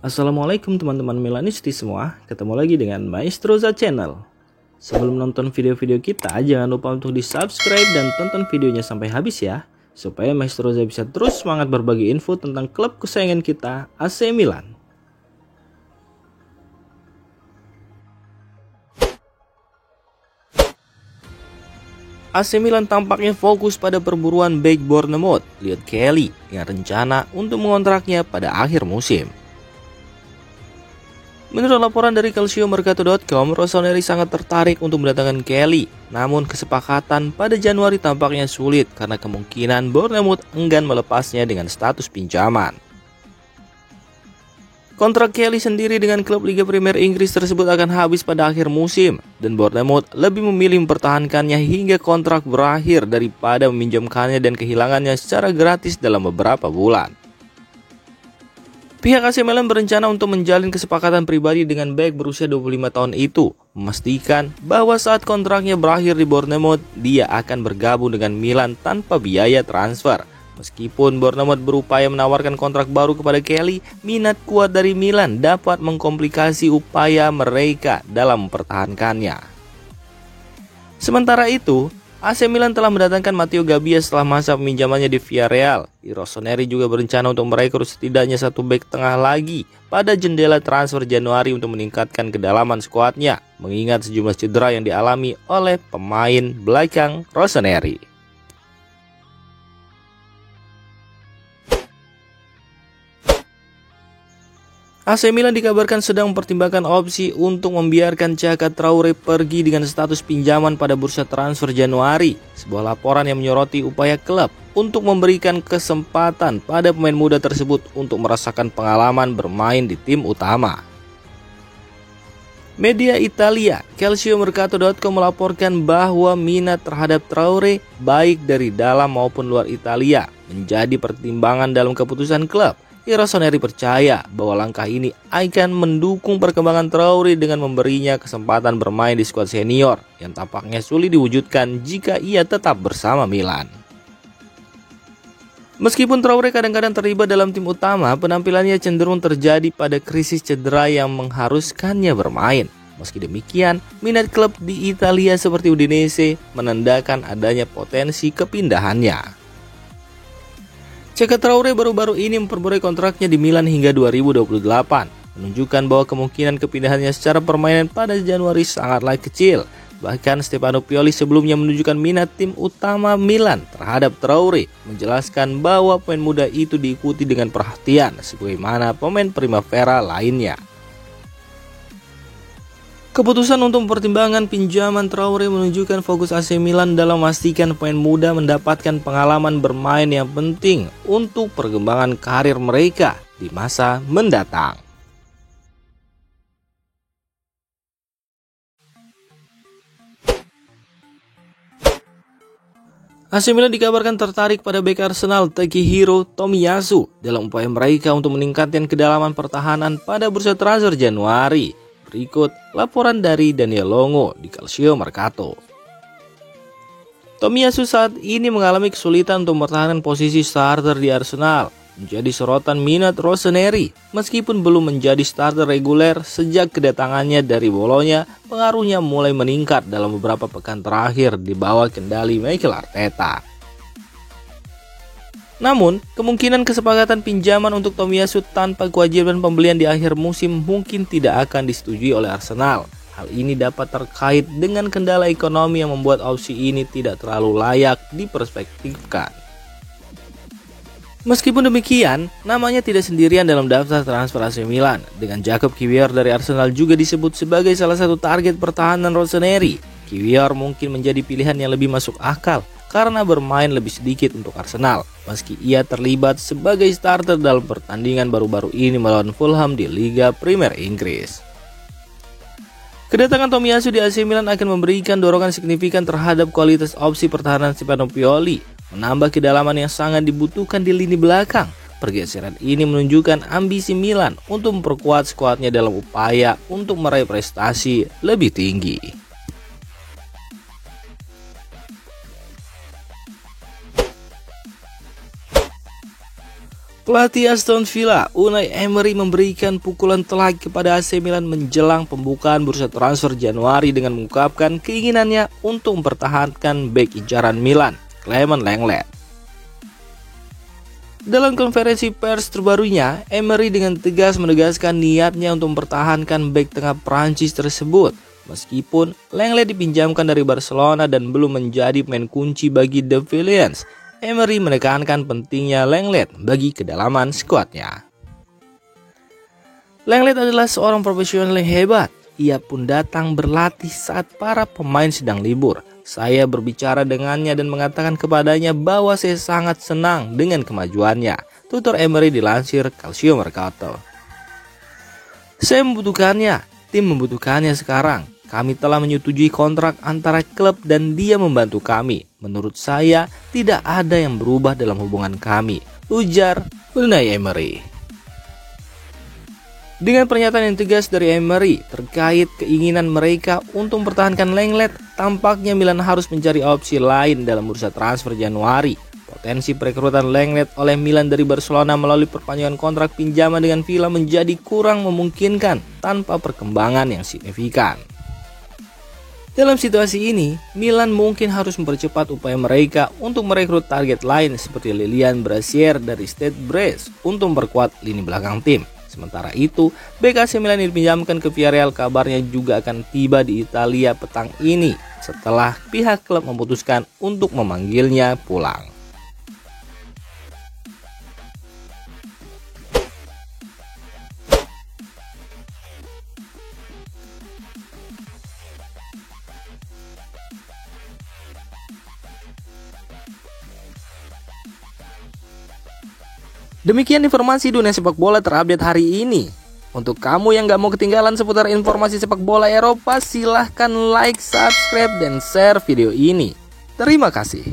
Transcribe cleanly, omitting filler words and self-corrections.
Assalamualaikum teman-teman Milanisti semua, ketemu lagi dengan Maestroza Channel. Sebelum nonton video-video kita, jangan lupa untuk di subscribe dan tonton videonya sampai habis ya, supaya Maestroza bisa terus semangat berbagi info tentang klub kesayangan kita, AC Milan. AC Milan tampaknya fokus pada perburuan bek Bournemouth, Liot Kelly, dengan rencana untuk mengontraknya pada akhir musim. Menurut laporan dari calciomercato.com, Rossoneri sangat tertarik untuk mendatangkan Kelly. Namun kesepakatan pada Januari tampaknya sulit karena kemungkinan Bournemouth enggan melepasnya dengan status pinjaman. Kontrak Kelly sendiri dengan klub Liga Premier Inggris tersebut akan habis pada akhir musim, dan Bournemouth lebih memilih mempertahankannya hingga kontrak berakhir daripada meminjamkannya dan kehilangannya secara gratis dalam beberapa bulan. Pihak AC Milan berencana untuk menjalin kesepakatan pribadi dengan bek berusia 25 tahun itu, memastikan bahwa saat kontraknya berakhir di Bournemouth, dia akan bergabung dengan Milan tanpa biaya transfer. Meskipun Bournemouth berupaya menawarkan kontrak baru kepada Kelly, minat kuat dari Milan dapat mengkomplikasi upaya mereka dalam mempertahankannya. Sementara itu, AC Milan telah mendatangkan Matteo Gabbia setelah masa peminjamannya di Villarreal. Rossoneri juga berencana untuk merekrut setidaknya satu bek tengah lagi pada jendela transfer Januari untuk meningkatkan kedalaman skuadnya, mengingat sejumlah cedera yang dialami oleh pemain belakang Rossoneri. AC Milan dikabarkan sedang mempertimbangkan opsi untuk membiarkan Chaka Traore pergi dengan status pinjaman pada bursa transfer Januari. Sebuah laporan yang menyoroti upaya klub untuk memberikan kesempatan pada pemain muda tersebut untuk merasakan pengalaman bermain di tim utama. Media Italia, calciomercato.com melaporkan bahwa minat terhadap Traore baik dari dalam maupun luar Italia menjadi pertimbangan dalam keputusan klub. Rossoneri percaya bahwa langkah ini akan mendukung perkembangan Traore dengan memberinya kesempatan bermain di skuad senior yang tampaknya sulit diwujudkan jika ia tetap bersama Milan. Meskipun Traore kadang-kadang terlibat dalam tim utama, penampilannya cenderung terjadi pada krisis cedera yang mengharuskannya bermain. Meski demikian, minat klub di Italia seperti Udinese menandakan adanya potensi kepindahannya. Chaka Traore baru-baru ini memperbarui kontraknya di Milan hingga 2028, menunjukkan bahwa kemungkinan kepindahannya secara permainan pada Januari sangatlah kecil. Bahkan Stefano Pioli sebelumnya menunjukkan minat tim utama Milan terhadap Traore, menjelaskan bahwa pemain muda itu diikuti dengan perhatian sebagaimana pemain Primavera lainnya. Keputusan untuk mempertimbangkan pinjaman Traore menunjukkan fokus AC Milan dalam memastikan pemain muda mendapatkan pengalaman bermain yang penting untuk perkembangan karir mereka di masa mendatang. AC Milan dikabarkan tertarik pada bek Arsenal Takehiro Tomiyasu dalam upaya mereka untuk meningkatkan kedalaman pertahanan pada bursa transfer Januari. Berikut laporan dari Daniel Longo di Calciomercato. Tomiyasu saat ini mengalami kesulitan untuk mempertahankan posisi starter di Arsenal, menjadi sorotan minat Rossoneri. Meskipun belum menjadi starter reguler sejak kedatangannya dari Bologna, pengaruhnya mulai meningkat dalam beberapa pekan terakhir di bawah kendali Mikel Arteta. Namun, kemungkinan kesepakatan pinjaman untuk Tomiyasu tanpa kewajiban pembelian di akhir musim mungkin tidak akan disetujui oleh Arsenal. Hal ini dapat terkait dengan kendala ekonomi yang membuat opsi ini tidak terlalu layak diperspektifkan. Meskipun demikian, namanya tidak sendirian dalam daftar transfer AC Milan, dengan Jakub Kiwior dari Arsenal juga disebut sebagai salah satu target pertahanan Rossoneri. Kiwior mungkin menjadi pilihan yang lebih masuk akal karena bermain lebih sedikit untuk Arsenal, meski ia terlibat sebagai starter dalam pertandingan baru-baru ini melawan Fulham di Liga Premier Inggris. Kedatangan Tomiyasu di AC Milan akan memberikan dorongan signifikan terhadap kualitas opsi pertahanan Stefano Pioli, menambah kedalaman yang sangat dibutuhkan di lini belakang. Pergeseran ini menunjukkan ambisi Milan untuk memperkuat skuadnya dalam upaya untuk meraih prestasi lebih tinggi. Pelatih Aston Villa, Unai Emery memberikan pukulan telak kepada AC Milan menjelang pembukaan bursa transfer Januari dengan mengungkapkan keinginannya untuk mempertahankan bek incaran Milan, Clement Lenglet. Dalam konferensi pers terbarunya, Emery dengan tegas menegaskan niatnya untuk mempertahankan bek tengah Prancis tersebut. Meskipun Lenglet dipinjamkan dari Barcelona dan belum menjadi pemain kunci bagi The Villains, Emery menekankan pentingnya Lenglet bagi kedalaman skuadnya. Lenglet adalah seorang profesional yang hebat. Ia pun datang berlatih saat para pemain sedang libur. Saya berbicara dengannya dan mengatakan kepadanya bahwa saya sangat senang dengan kemajuannya, tutur Emery dilansir Calcio Mercato. Saya membutuhkannya, tim membutuhkannya sekarang. Kami telah menyetujui kontrak antara klub dan dia membantu kami. Menurut saya, tidak ada yang berubah dalam hubungan kami, ujar Unai Emery. Dengan pernyataan yang tegas dari Emery terkait keinginan mereka untuk mempertahankan Lenglet, tampaknya Milan harus mencari opsi lain dalam bursa transfer Januari. Potensi perekrutan Lenglet oleh Milan dari Barcelona melalui perpanjangan kontrak pinjaman dengan Villa menjadi kurang memungkinkan tanpa perkembangan yang signifikan. Dalam situasi ini, Milan mungkin harus mempercepat upaya mereka untuk merekrut target lain seperti Lilian Brasier dari Stade Brest untuk memperkuat lini belakang tim. Sementara itu, bek AC Milan yang dipinjamkan ke Villarreal kabarnya juga akan tiba di Italia petang ini setelah pihak klub memutuskan untuk memanggilnya pulang. Demikian informasi dunia sepak bola terupdate hari ini. Untuk kamu yang gak mau ketinggalan seputar informasi sepak bola Eropa, silahkan like, subscribe, dan share video ini. Terima kasih.